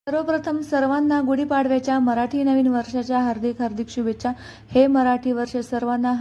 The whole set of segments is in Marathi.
सर्वप्रथम सर्वांना गुढीपाडव्याच्या मराठी नवीन वर्षाच्या हार्दिक हार्दिक शुभेच्छा। हे मराठी वर्ष सर्वांना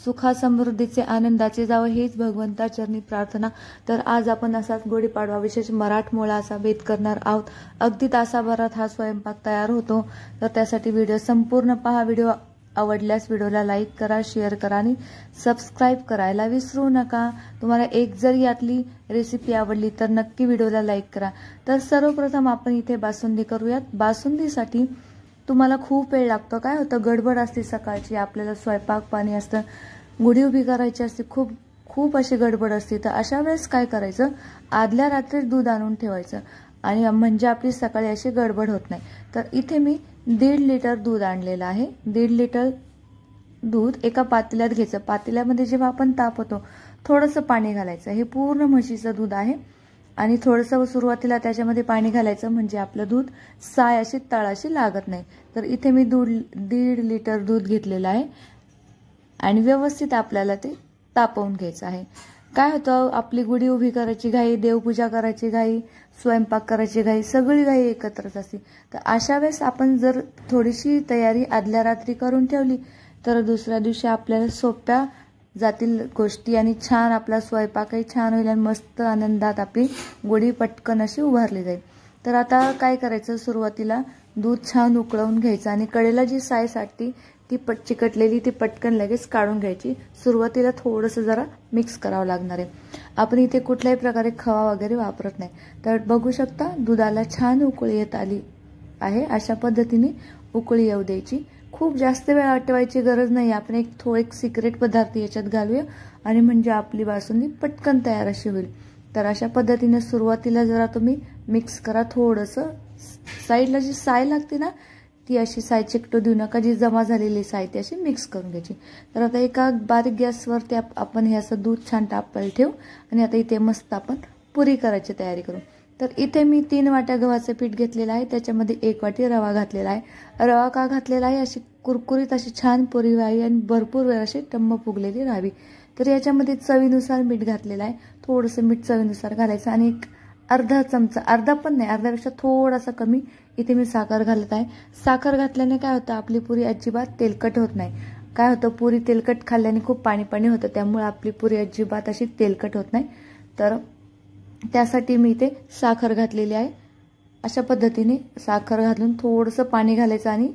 सुखा समृद्धीचे आनंदाचे जावं हीच भगवंता चरणी प्रार्थना। तर आज आपण असाच गुढीपाडवा विशेष मराठमोळा असा बेत करणार आहोत। अगदी तासाभरात हा स्वयंपाक तयार होतो। तर त्यासाठी व्हिडिओ संपूर्ण पहा। व्हिडिओ आवडल्यास व्हिडिओला लाईक करा, शेअर करा आणि सबस्क्राइब करायला विसरू नका। तुम्हाला एक जर यातली रेसिपी आवडली तर नक्की व्हिडिओला लाईक करा। तर सर्वप्रथम आपण इथे बासुंदी करूयात। बासुंदीसाठी तुम्हाला खूप वेळ लागतो। काय होतं, गडबड असते सकाळची, आपल्याला स्वयंपाक पाणी असतं, गुढी उभी करायची असते, खूप अशी गडबड असते। तर अशा वेळेस काय करायचं, आदल्या रात्री दूध आणून ठेवायचं आणि म्हणजे आपली सकाळी अशी गडबड होत नाही। तर इथे मी 1.5 लिटर दूध आणलेलं आहे। 1.5 लिटर दूध एका पातेल्यात घ्यायचं। पातेल्यामध्ये जेव्हा आपण तापवतो थोडंसं पाणी घालायचं। हे पूर्ण म्हशीचं दूध आहे आणि थोडंसं सुरुवातीला त्याच्यामध्ये पाणी घालायचं म्हणजे आपलं दूध साय अशी तळाशी लागत नाही। तर इथे मी 1.5 लिटर दूध घेतलेलं आहे आणि व्यवस्थित आपल्याला ते तापवून घ्यायचं आहे। काय होतं, आपली गुढी उभी करायची घाई, देवपूजा करायची घाई, स्वयंपाक करायची घाई, सगळी घाई एकत्रच असते। तर अशा वेळेस आपण जर थोडीशी तयारी आदल्या रात्री करून ठेवली तर दुसऱ्या दिवशी आपल्याला सोप्या जातील गोष्टी आणि छान आपला स्वयंपाकही छान होईल आणि मस्त आनंदात आपली गुढी पटकन अशी उभारली जाईल। तर आता काय करायचं, सुरुवातीला दूध छान उकळवून घ्यायचं आणि कडेला जी साय साठती ती चिकटलेली ती पटकन लगेच काढून घ्यायची। सुरुवातीला थोडंसं जरा मिक्स करावं लागणार आहे। आपण इथे कुठल्याही प्रकारे खवा वगैरे वापरत नाही। तर बघू शकता दुधाला छान उकळी येत आली आहे। अशा पद्धतीने उकळी येऊ द्यायची। खूप जास्त वेळ आटवायची गरज नाही। आपण एक सिक्रेट पदार्थ याच्यात घालूया आणि म्हणजे आपली बासुंदी पटकन तयार अशी होईल। तर अशा पद्धतीने सुरुवातीला जरा तुम्ही मिक्स करा। थोडंसं साईडला जी साय लागते ना ती अशी साय चिकटू देऊ नका, जी जमा झालेली साय ती अशी मिक्स करून घ्यायची। तर आता एका बारीक गॅसवरती आपण हे असं दूध छान तापायला ठेवू आणि आता इथे मस्त आपण पुरी करायची तयारी करू। तर इथे मी 3 वाट्या गव्हाचं पीठ घेतलेलं आहे, त्याच्यामध्ये 1 वाटी रवा घातलेला आहे। रवा का घातलेला आहे, अशी कुरकुरीत अशी छान पुरी व्हावी आणि भरपूर वेळ अशी टम्म फुगलेली राहावी। तर याच्यामध्ये चवीनुसार मीठ घातलेलं आहे। थोडंसं मीठ चवीनुसार घालायचं आणि एक अर्धा चमचा, अर्धा पण नाही, अर्ध्यापेक्षा थोडासा कमी इथे मी साखर घालत आहे। साखर घातल्याने काय होतं, आपली पुरी अजिबात तेलकट होत नाही। काय होतं, पुरी तेलकट खाल्ल्याने खूप पाणी पाणी होतं, त्यामुळे आपली पुरी अजिबात अशी तेलकट होत नाही। तर त्यासाठी मी इथे साखर घातलेली आहे। अशा पद्धतीने साखर घालून थोडंसं पाणी घालायचं आणि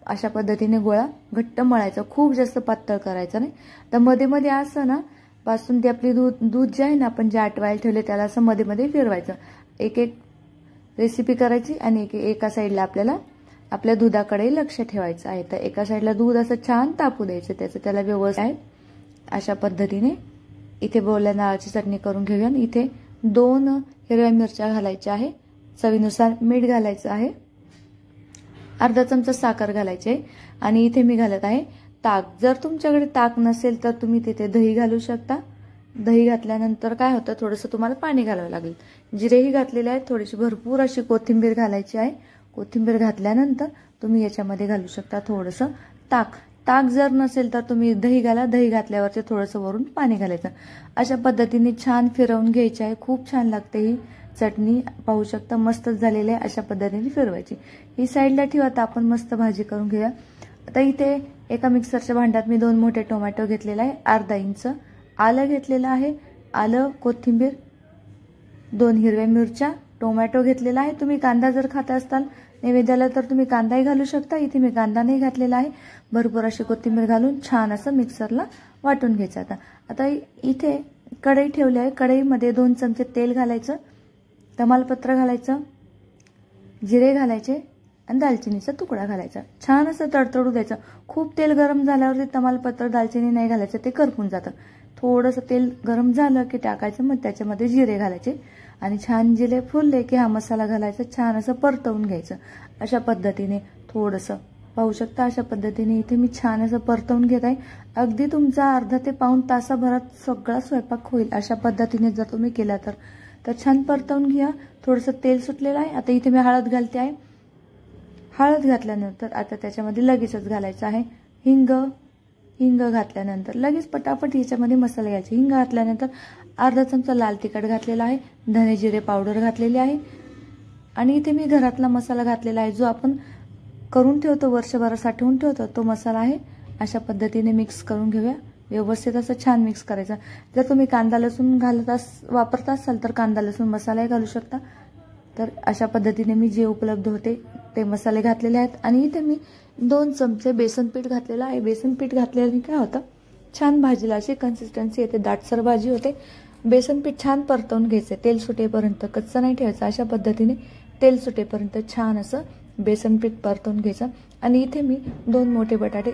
अशा पद्धतीने गोळा घट्ट मळायचा, खूप जास्त पातळ करायचं नाही। तर मध्ये मध्ये असं ना बासुंदी आपली दूध जे आहे ना आपण जे आटवायला ठेवले त्याला असं मध्ये मध्ये फिरवायचं। एक रेसिपी करायची आणि एका साईडला आपल्याला आपल्या दुधाकडे लक्ष ठेवायचं आहे। तर एका साईडला दूध असं छान तापू द्यायचं, त्याला व्यवस्थित आहे। अशा पद्धतीने इथे बोवल्या नारळाची चटणी करून घेऊया। इथे 2 हिरव्या मिरच्या घालायच्या आहे, चवीनुसार मीठ घालायचं आहे, अर्धा चमचा साखर घालायची आहे आणि इथे मी घालत आहे ताक। जर तुमच्याकडे ताक नसेल तर तुम्ही तिथे दही घालू शकता। दही घातल्यानंतर काय होतं, थोडंसं तुम्हाला पाणी घालावं लागेल। जिरेही घातलेले आहेत, थोडीशी भरपूर अशी कोथिंबीर घालायची आहे। कोथिंबीर घातल्यानंतर तुम्ही याच्यामध्ये घालू शकता थोडंसं ताक। ताक जर नसेल तर तुम्ही दही घाला, दही घातल्यावरती थोडंसं वरून पाणी घालायचं। अशा पद्धतीने छान फिरवून घ्यायची आहे। खूप छान लागते ही चटणी, पाहू शकता मस्तच झालेली आहे। अशा पद्धतीने फिरवायची। ही साईडला ठेवा, आता आपण मस्त भाजी करून घेऊया। आता इथे एका मिक्सरच्या भांड्यात मी 2 मोठे टोमॅटो घेतलेला आहे, अर्धा इंच आलं घेतलेलं आहे, आलं, कोथिंबीर, 2 हिरव्या मिरच्या, टोमॅटो घेतलेला आहे। तुम्ही कांदा जर खात असाल नैवेद्याला तर तुम्ही कांदाही घालू शकता। इथे मी कांदा नाही घातलेला आहे। भरपूर अशी कोथिंबीर घालून छान असं मिक्सरला वाटून घ्यायचं। आता इथे कढई ठेवली आहे, कढईमध्ये 2 चमचे तेल घालायचं, तमालपत्र घालायचं, जिरे घालायचे आणि दालचिनीचा तुकडा घालायचा। छान असं तडतडू द्यायचं। खूप तेल गरम झाल्यावरती तमालपत्र दालचिनी नाही घालायचं, ते करपून जातं। थोडंसं तेल गरम झालं की टाकायचं, मग त्याच्यामध्ये जिरे घालायचे आणि छान जिरे फुलले की हा मसाला घालायचा, छान असं परतवून घ्यायचं। अशा पद्धतीने थोडंसं पाहू शकता, अशा पद्धतीने इथे मी छान असं परतवून घेत आहे। अगदी तुमचा अर्धा ते पाऊण तासाभरात सगळा स्वयंपाक होईल अशा पद्धतीने जर तुम्ही केला तर छान परतवून घ्या। थोडंसं तेल सुटलेलं आहे। आता इथे मी हळद घालते आहे। हळद घातल्यानंतर आता त्याच्यामध्ये लगेचच घालायचं आहे हिंग। हिंग घातल्यानंतर लगेच पटापट याच्यामध्ये मसाले घालायचे। हिंग घातल्यानंतर अर्धा चमचा लाल तिखट घातलेला आहे, धने जिरे पावडर घातलेली आहे, आणि इथे मी घरातला मसाला घातलेला आहे, जो आपण करून ठेवतो वर्षभर साठवून ठेवतो तो मसाला आहे। अशा पद्धतीने मिक्स करून घेऊया, व्यवस्थित असं छान मिक्स करायचं। जर तुम्ही कांदा लसूण वापरता असाल तर कांदा लसूण मसालाही घालू शकता। तर अशा पद्धतीने मी जे उपलब्ध होते ते मसाले घातलेले आहेत। आणि इथे मी 2 चमचे बेसन पीठ घातलेलं आहे। बेसन पीठ घातल्याने काय होतं, छान भाजीला अशी कन्सिस्टन्सी येते, दाटसर भाजी होते। बेसन पीठ छान परतवून घ्यायचे, तेल सुटेपर्यंत, कच्चं नाही ठेवायचं। अशा पद्धतीने तेल सुटेपर्यंत छान असं बेसन पीठ परतवून घ्यायचं। आणि इथे मी 2 मोठे बटाटे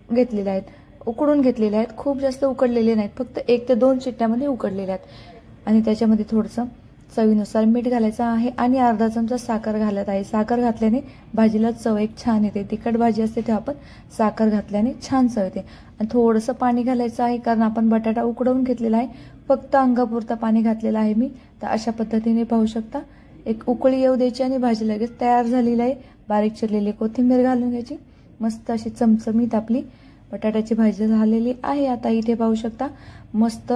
घेतलेले आहेत, उकडून घेतलेले आहेत, खूप जास्त उकडलेले नाहीत, फक्त 1 ते 2 शिट्ट्यामध्ये उकडलेले आहेत। आणि त्याच्यामध्ये थोडंसं चवीनुसार मीठ घालायचं आहे आणि अर्धा चमचा साखर घालत आहे। साखर घातल्याने भाजीला चव एक छान येते, तिखट भाजी असते तेव्हा आपण साखर घातल्याने छान चव येते। आणि थोडंसं पाणी घालायचं आहे, कारण आपण बटाटा उकडवून घेतलेला आहे, फक्त अंगापुरता पाणी घातलेलं आहे मी। तर अशा पद्धतीने पाहू शकता, एक उकळी येऊ द्यायची आणि भाजी लगेच तयार झालेली आहे। बारीक चिरलेली कोथिंबीर घालून घ्यायची, मस्त अशी चमचमीत आपली बटाट्याची भाजी झालेली आहे। आता इथे पाहू शकता, मस्त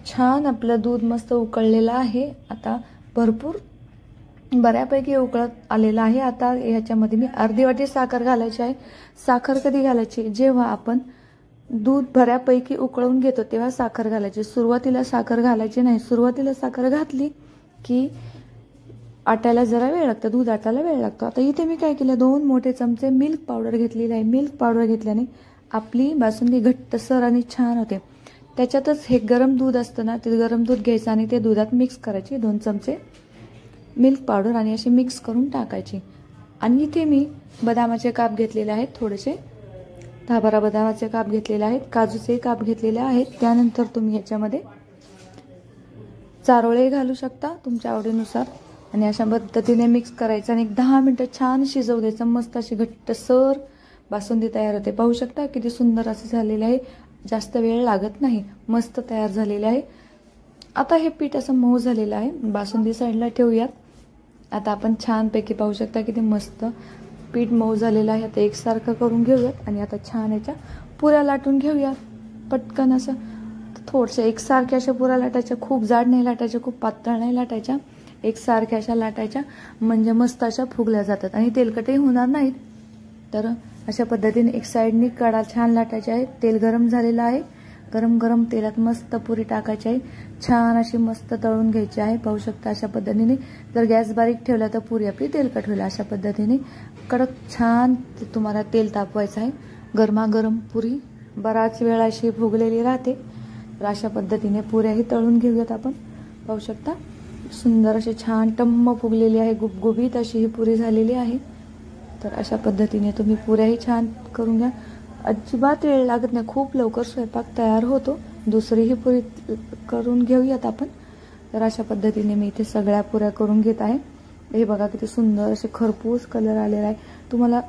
छान आपलं दूध मस्त उकळलेलं आहे, आता भरपूर बऱ्यापैकी उकळत आलेलं आहे। आता याच्यामध्ये मी अर्धी वाटी साखर घालायची आहे। साखर कधी घालायची, जेव्हा आपण दूध बऱ्यापैकी उकळून घेतो तेव्हा साखर घालायची, सुरुवातीला साखर घालायची नाही। सुरुवातीला साखर घातली की आटायला जरा वेळ लागतो, दूध आटायला वेळ लागतो। आता इथे मी काय केलं, 2 मोठे चमचे मिल्क पावडर घेतलेली आहे। मिल्क पावडर घेतल्याने आपली बासुंदी घट्टसर आणि छान होते। त्याच्यातच हे गरम दूध असतं ना, ते गरम दूध घ्यायचं आणि ते दुधात मिक्स करायची, 2 चमचे मिल्क पावडर आणि अशी मिक्स करून टाकायची। आणि इथे मी बदामाचे काप घेतलेले आहेत, थोडेसे 10-12 बदामाचे काप घेतलेले आहेत, काजूचे काप घेतलेले आहेत। त्यानंतर तुम्ही याच्यामध्ये चारोळे घालू शकता तुमच्या आवडीनुसार। आणि अशा पद्धतीने मिक्स करायचं आणि 10 मिनिटं छान शिजवू द्यायचं, मस्त अशी घट्टसर बासुंदी तयार होते। पाहू शकता किती सुंदर असं झालेलं आहे, जास्त वेळ लागत नाही, मस्त तयार झालेलं आहे। आता हे पीठ असं मऊ झालेलं आहे, बासुंदी साईडला ठेवूयात। आता आपण छानपैकी पाहू शकता किती मस्त पीठ मऊ झालेलं आहे। आता एकसारखं करून घेऊयात आणि आता छान याच्या पुऱ्या लाटून घेऊयात, पटकन असं थोडंसं एकसारख्या अशा पुऱ्या लाटायच्या, खूप जाड नाही लाटायच्या, खूप पातळ नाही लाटायच्या, एकसारख्या अशा लाटायच्या, म्हणजे मस्त अशा फुगल्या जातात आणि तेलकटही होणार नाहीत। तर अशा पद्धतीने एक साईडनी कडा छान लाटायचे आहे। तेल गरम झालेलं आहे, गरम गरम तेलात मस्त पुरी टाकायची आहे, छान अशी मस्त तळून घ्यायची आहे। पाहू शकता अशा पद्धतीने, जर गॅस बारीक ठेवला तर पुरी आपली तेलकट होईल। अशा पद्धतीने कडक छान तुम्हाला तेल तापवायचं आहे। गरमागरम पुरी बराच वेळ अशी फुगलेली राहते। तर अशा पद्धतीने पुऱ्याही तळून घेऊयात आपण। पाहू शकता सुंदर अशी छान टम्म फुगलेली आहे, गुबगुबीत अशी ही पुरी झालेली आहे। तर अशा पद्धतीने तुम्ही पुऱ्याही छान करून घ्या, अजिबात वेळ लागत नाही, खूप लवकर स्वयंपाक तयार होतो। दुसरीही पुरी करून घेऊयात आपण। तर अशा पद्धतीने मी इथे सगळ्या पुऱ्या करून घेत आहे। हे बघा किती सुंदर असे खरपूस कलर आलेला आहे। तुम्हाला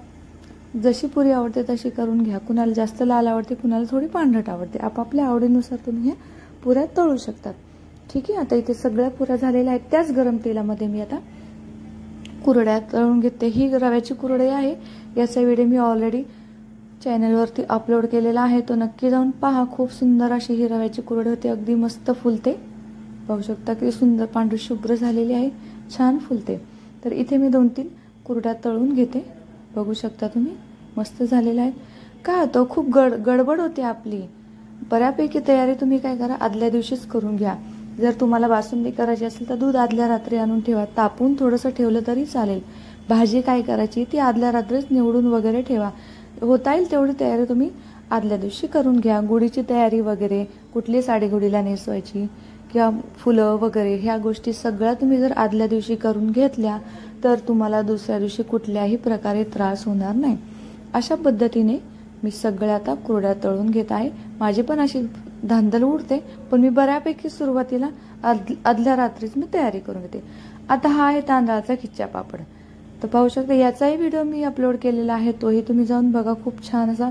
जशी पुरी आवडते तशी करून घ्या, कुणाला जास्त लाल आवडते, कुणाला थोडी पांढरट आवडते, आपापल्या आवडीनुसार तुम्ही ह्या पुऱ्या तळू शकतात। ठीक आहे, आता इथे सगळ्या पुऱ्या झालेल्या आहेत। त्याच गरम तेलामध्ये मी आता कुरड्या तळून घेते। ही रव्याची कुरडई आहे, याचा व्हिडिओ मी ऑलरेडी चॅनलवरती अपलोड केलेला आहे, तो नक्की जाऊन पहा। खूप सुंदर अशी ही रव्याची कुरडई होते, अगदी मस्त फुलते। पाहू शकता की सुंदर पांढरी शुभ्र झालेली आहे, छान फुलते। तर इथे मी 2-3 कुरड्या तळून घेते, बघू शकता तुम्ही, मस्त झालेला आहे। काय होतं, खूप गडबड होते आपली, बऱ्यापैकी तयारी तुम्ही काय करा, आदल्या दिवशीच करून घ्या। जर तुम्हाला बासुंदी करायची असेल तर दूध आदल्या रात्री आणून ठेवा, तापून थोडंसं ठेवलं तरी चालेल। भाजी काय करायची ती आदल्या रात्रीच निवडून वगैरे ठेवा, होता येईल तेवढी तयारी तुम्ही आदल्या दिवशी करून घ्या। गुढीची तयारी वगैरे, कुठली साडी गुढीला नेसवायची किंवा फुलं वगैरे, ह्या गोष्टी सगळ्या तुम्ही जर आदल्या दिवशी करून घेतल्या तर तुम्हाला दुसऱ्या दिवशी कुठल्याही प्रकारे त्रास होणार नाही। अशा पद्धतीने मी सगळ्या आता कुरड्या तळून घेत आहे। माझी पण अशी धांदल उडते, पण मी बऱ्यापैकी सुरुवातीला आदल्या रात्रीच मी तयारी करून घेते। आता हा आहे तांदळाचा खिच्चा पापड, तर पाहू शकता याचाही व्हिडिओ मी अपलोड केलेला आहे, तोही तुम्ही जाऊन बघा। खूप छान असा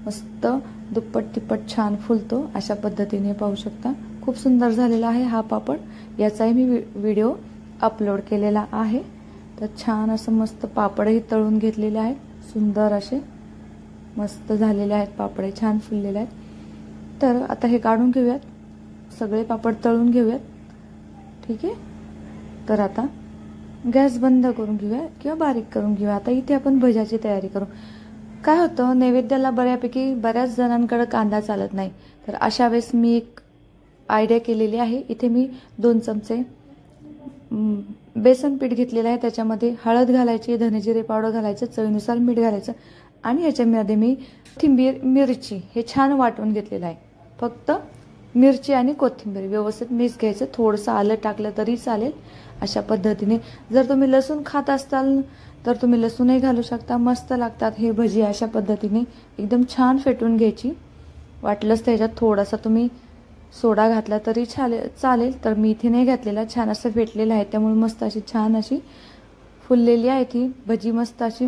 मस्त दुप्पट तिप्पट छान फुलतो, अशा पद्धतीने पाहू शकता। खूप सुंदर झालेला आहे हा पापड, याचाही मी व्हिडिओ अपलोड केलेला आहे। तर छान असं मस्त पापडही तळून घेतलेले आहेत, सुंदर असे मस्त झालेले आहेत, पापडे छान फुललेले आहेत। तर आता हे काढून घेऊयात, सगळे पापड तळून घेऊयात। ठीक आहे, तर आता गॅस बंद करून घेऊया किंवा बारीक करून घेऊया. आता इथे आपण भज्याची तयारी करू. काय होतं, नैवेद्याला बऱ्यापैकी बऱ्याच जणांकडे कांदा चालत नाही, तर अशा वेळेस मी एक आयडिया केलेली आहे. इथे मी 2 चमचे बेसन पीठ घेतलेलं आहे. त्याच्यामध्ये हळद घालायची, धनेजिरे पावडर घालायचं, चवीनुसार मीठ घालायचं आणि याच्यामध्ये मी कोथिंबीर, मिरची हे छान वाटून घेतलेलं आहे. फक्त मिरची आणि कोथिंबीर व्यवस्थित मिक्स घ्यायचं. थोडंसं आलं टाकलं तरी चालेल. अशा पद्धतीने जर तुम्ही लसूण खात असाल तर तुम्ही लसूणही घालू शकता. मस्त लागतात हे भजी. अशा पद्धतीने एकदम छान फेटून घ्यायची. वाटलंच त्याच्यात थोडासा तुम्ही सोडा घातला तरी चालेल, तर मी इथे नाही घातलेला. छान असं फेटलेलं आहे, त्यामुळे मस्त अशी छान अशी फुललेली आहे ती भजी. मस्त अशी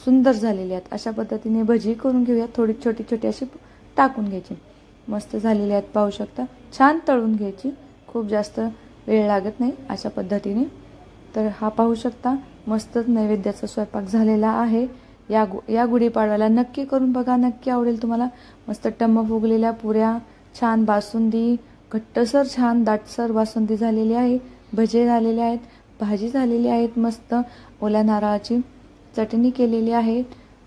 सुंदर झालेली आहेत. अशा पद्धतीने भजी करून घेऊया. थोडी छोटी छोटी अशी टाकून घ्यायची. मस्त झालेली आहेत, पाहू शकता. छान तळून घ्यायची, खूप जास्त वेळ लागत नाही. अशा पद्धतीने तर हा पाहू शकता मस्तच नैवेद्याचा स्वयंपाक झालेला आहे. या गुढीपाडव्याला नक्की करून बघा, नक्की आवडेल तुम्हाला. मस्त टम्म फुगलेल्या पुऱ्या, छान बासुंदी, घट्टसर छान दाटसर बासुंदी झालेली आहे. भजे झालेले आहेत, भाजी झालेली आहेत, मस्त ओल्या नारळाची चटणी केलेली आहे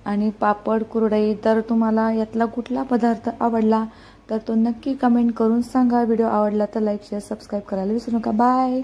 आणि पापड, कुरडई. तर तुम्हाला यातला कुठला पदार्थ आवडला तर तो नक्की कमेंट करून सांगा. व्हिडिओ आवडला तर लाईक, शेअर, सबस्क्राईब करायला विसरू नका. बाय.